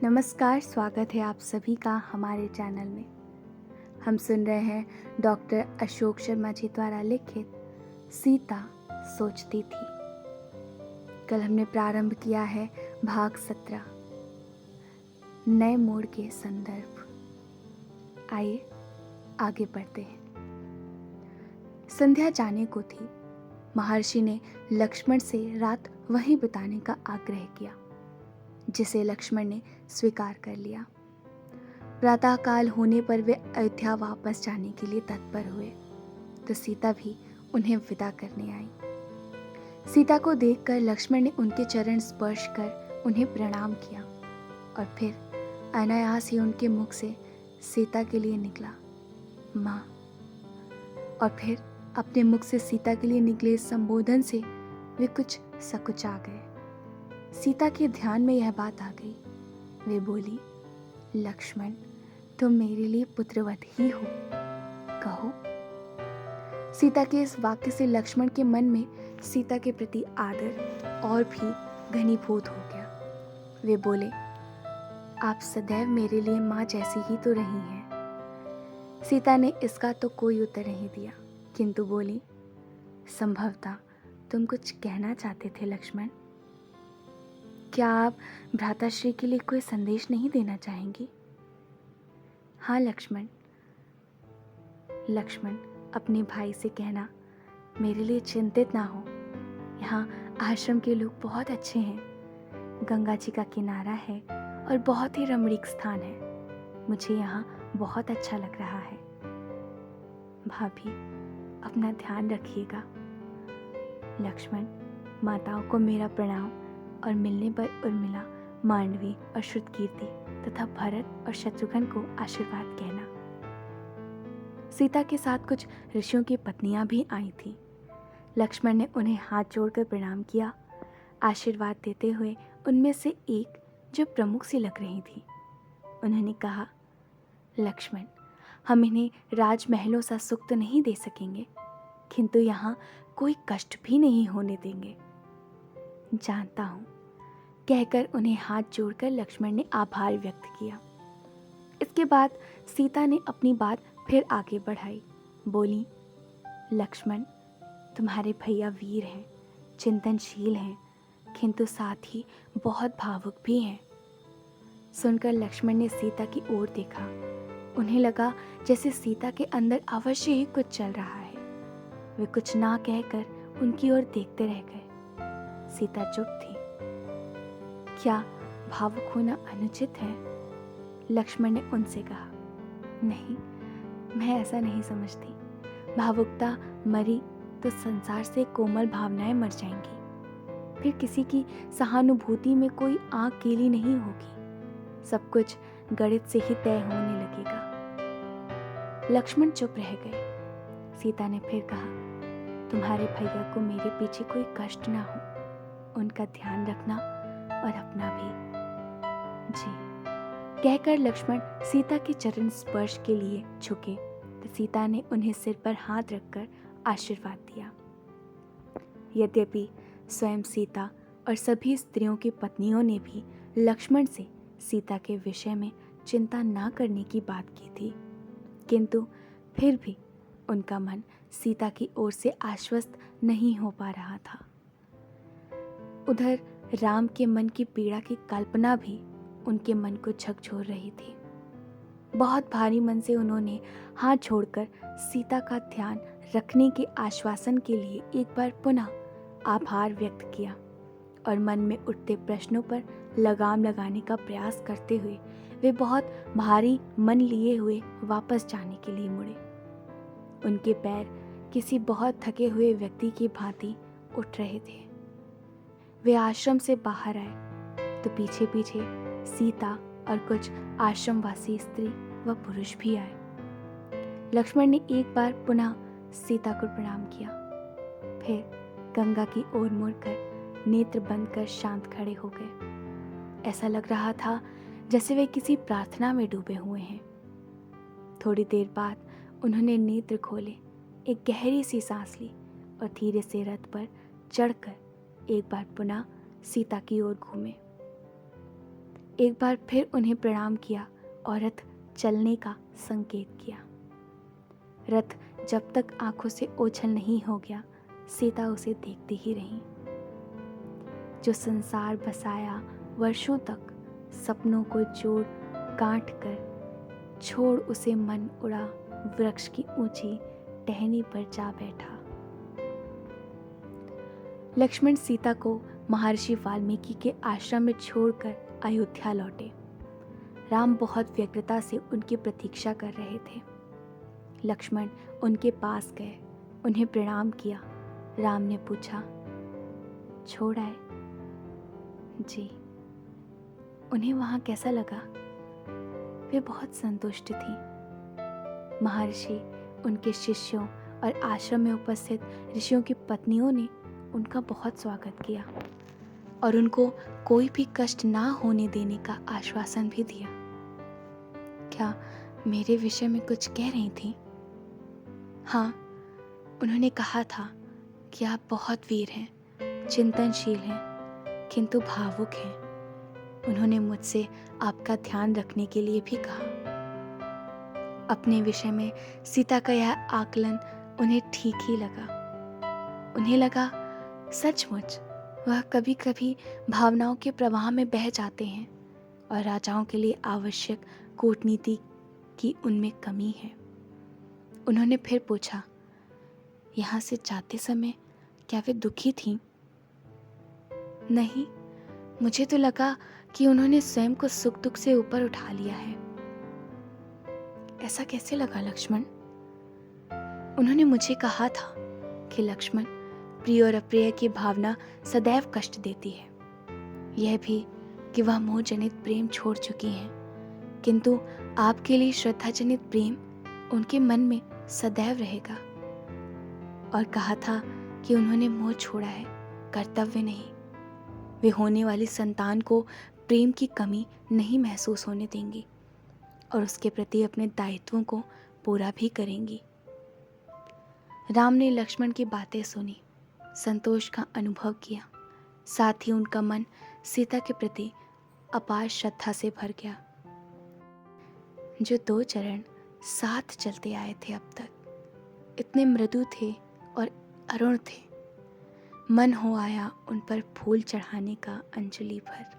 नमस्कार, स्वागत है आप सभी का हमारे चैनल में। हम सुन रहे हैं डॉक्टर अशोक शर्मा जी द्वारा लिखित सीता सोचती थी। कल हमने प्रारंभ किया है भाग 17, नए मोड़ के संदर्भ। आइए आगे बढ़ते हैं। संध्या जाने को थी। महर्षि ने लक्ष्मण से रात वहीं बिताने का आग्रह किया, जिसे लक्ष्मण ने स्वीकार कर लिया। प्रातःकाल होने पर वे अयोध्या वापस जाने के लिए तत्पर हुए, तो सीता भी उन्हें विदा करने आई। सीता को देखकर लक्ष्मण ने उनके चरण स्पर्श कर उन्हें प्रणाम किया और फिर अनायास ही उनके मुख से सीता के लिए निकला, माँ। और फिर अपने मुख से सीता के लिए निकले संबोधन से वे कुछ सकुचा गए। सीता के ध्यान में यह बात आ गई। वे बोली, लक्ष्मण, तुम मेरे लिए पुत्रवत ही हो, कहो। सीता के इस वाक्य से लक्ष्मण के मन में सीता के प्रति आदर और भी घनीभूत हो गया। वे बोले, आप सदैव मेरे लिए माँ जैसी ही तो रही हैं। सीता ने इसका तो कोई उत्तर नहीं दिया, किंतु बोली, संभवतः तुम कुछ कहना चाहते थे लक्ष्मण। क्या आप भ्राताश्री के लिए कोई संदेश नहीं देना चाहेंगी? हाँ लक्ष्मण। लक्ष्मण, अपने भाई से कहना मेरे लिए चिंतित ना हो। यहाँ आश्रम के लोग बहुत अच्छे हैं। गंगा जी का किनारा है और बहुत ही रमणीक स्थान है। मुझे यहाँ बहुत अच्छा लग रहा है। भाभी, अपना ध्यान रखिएगा। लक्ष्मण, माताओं को मेरा प्रणाम और मिलने पर उर्मिला, मांडवी और श्रुतकीर्ति तथा भरत और शत्रुघ्न को आशीर्वाद कहना। सीता के साथ कुछ ऋषियों की पत्नियां भी आई थीं। लक्ष्मण ने उन्हें हाथ जोड़कर प्रणाम किया, आशीर्वाद देते हुए उनमें से एक जो प्रमुख सी लग रही थी, उन्होंने कहा, लक्ष्मण, हम इन्हें राजमहलों सा सुख तो नहीं दे सकेंगे, किंतु यहाँ कोई कष्ट भी नहीं होने देंगे। जानता हूँ, कहकर उन्हें हाथ जोड़कर लक्ष्मण ने आभार व्यक्त किया। इसके बाद सीता ने अपनी बात फिर आगे बढ़ाई। बोली, लक्ष्मण, तुम्हारे भैया वीर हैं, चिंतनशील हैं, किंतु साथ ही बहुत भावुक भी हैं। सुनकर लक्ष्मण ने सीता की ओर देखा। उन्हें लगा जैसे सीता के अंदर अवश्य ही कुछ चल रहा है। वे कुछ ना कहकर उनकी ओर देखते रह गए। सीता चुप थी। क्या भावुक होना अनुचित है? लक्ष्मण ने उनसे कहा, नहीं, मैं ऐसा नहीं समझती। भावुकता मरी तो संसार से कोमल भावनाएं मर जाएंगी। फिर किसी की सहानुभूति में कोई आंख गीली नहीं होगी। सब कुछ गणित से ही तय होने लगेगा। लक्ष्मण चुप रह गए। सीता ने फिर कहा, तुम्हारे भैया को मेरे पीछे कोई कष्ट ना हो, उनका ध्यान रखना और अपना भी। जी। कहकर लक्ष्मण सीता के चरण स्पर्श के लिए झुके, तो सीता ने उन्हें सिर पर हाथ रखकर आशीर्वाद दिया। यद्यपि स्वयं सीता और सभी स्त्रियों की पत्नियों ने भी लक्ष्मण से सीता के विषय में चिंता ना करने की बात की थी, किंतु फिर भी उनका मन सीता की ओर से आश्वस्त नहीं हो पा रहा था। उधर राम के मन की पीड़ा की कल्पना भी उनके मन को झकझोर रही थी। बहुत भारी मन से उन्होंने हाथ छोड़कर सीता का ध्यान रखने के आश्वासन के लिए एक बार पुनः आभार व्यक्त किया और मन में उठते प्रश्नों पर लगाम लगाने का प्रयास करते हुए वे बहुत भारी मन लिए हुए वापस जाने के लिए मुड़े। उनके पैर किसी बहुत थके हुए व्यक्ति की भांति उठ रहे थे। वे आश्रम से बाहर आए तो पीछे पीछे सीता और कुछ आश्रमवासी स्त्री व पुरुष भी आए। लक्ष्मण ने एक बार पुनः सीता को प्रणाम किया, फिर गंगा की ओर मुड़कर नेत्र बंद कर शांत खड़े हो गए। ऐसा लग रहा था जैसे वे किसी प्रार्थना में डूबे हुए हैं। थोड़ी देर बाद उन्होंने नेत्र खोले, एक गहरी सी सांस ली और धीरे से रथ पर चढ़कर एक बार पुनः सीता की ओर घूमे। एक बार फिर उन्हें प्रणाम किया और रथ चलने का संकेत किया। रथ जब तक आंखों से ओझल नहीं हो गया, सीता उसे देखती ही रही। जो संसार बसाया वर्षों तक, सपनों को जोड़ गांठ कर, छोड़ उसे मन उड़ा, वृक्ष की ऊंची टहनी पर जा बैठा। लक्ष्मण सीता को महर्षि वाल्मीकि के आश्रम में छोड़कर अयोध्या लौटे। राम बहुत व्यग्रता से उनकी प्रतीक्षा कर रहे थे। लक्ष्मण उनके पास गए, उन्हें प्रणाम किया। राम ने पूछा, छोड़ आए? जी। उन्हें वहाँ कैसा लगा? वे बहुत संतुष्ट थी। महर्षि, उनके शिष्यों और आश्रम में उपस्थित ऋषियों की पत्नियों ने उनका बहुत स्वागत किया और उनको कोई भी कष्ट ना होने देने का आश्वासन भी दिया। क्या मेरे विषय में कुछ कह रही थी? हाँ, उन्होंने कहा था कि आप बहुत वीर हैं, चिंतनशील हैं, किंतु भावुक हैं। उन्होंने मुझसे आपका ध्यान रखने के लिए भी कहा। अपने विषय में सीता का यह आकलन उन्हें ठीक ही लगा। उन्हें लगा सचमुच वह कभी कभी भावनाओं के प्रवाह में बह जाते हैं और राजाओं के लिए आवश्यक कूटनीति की उनमें कमी है। उन्होंने फिर पूछा, यहाँ से जाते समय क्या वे दुखी थीं? नहीं, मुझे तो लगा कि उन्होंने स्वयं को सुख दुख से ऊपर उठा लिया है। ऐसा कैसे लगा लक्ष्मण? उन्होंने मुझे कहा था कि लक्ष्मण, प्रिय और अप्रिय की भावना सदैव कष्ट देती है। यह भी कि वह मोह जनित प्रेम छोड़ चुकी हैं, किंतु आपके लिए श्रद्धा जनित प्रेम उनके मन में सदैव रहेगा। और कहा था कि उन्होंने मोह छोड़ा है, कर्तव्य नहीं। वे होने वाली संतान को प्रेम की कमी नहीं महसूस होने देंगी और उसके प्रति अपने दायित्वों को पूरा भी करेंगी। राम ने लक्ष्मण की बातें सुनी, संतोष का अनुभव किया, साथ ही उनका मन सीता के प्रति अपार श्रद्धा से भर गया। जो दो चरण साथ चलते आए थे अब तक, इतने मृदु थे और अरुण थे। मन हो आया उन पर फूल चढ़ाने का अंजलि भर।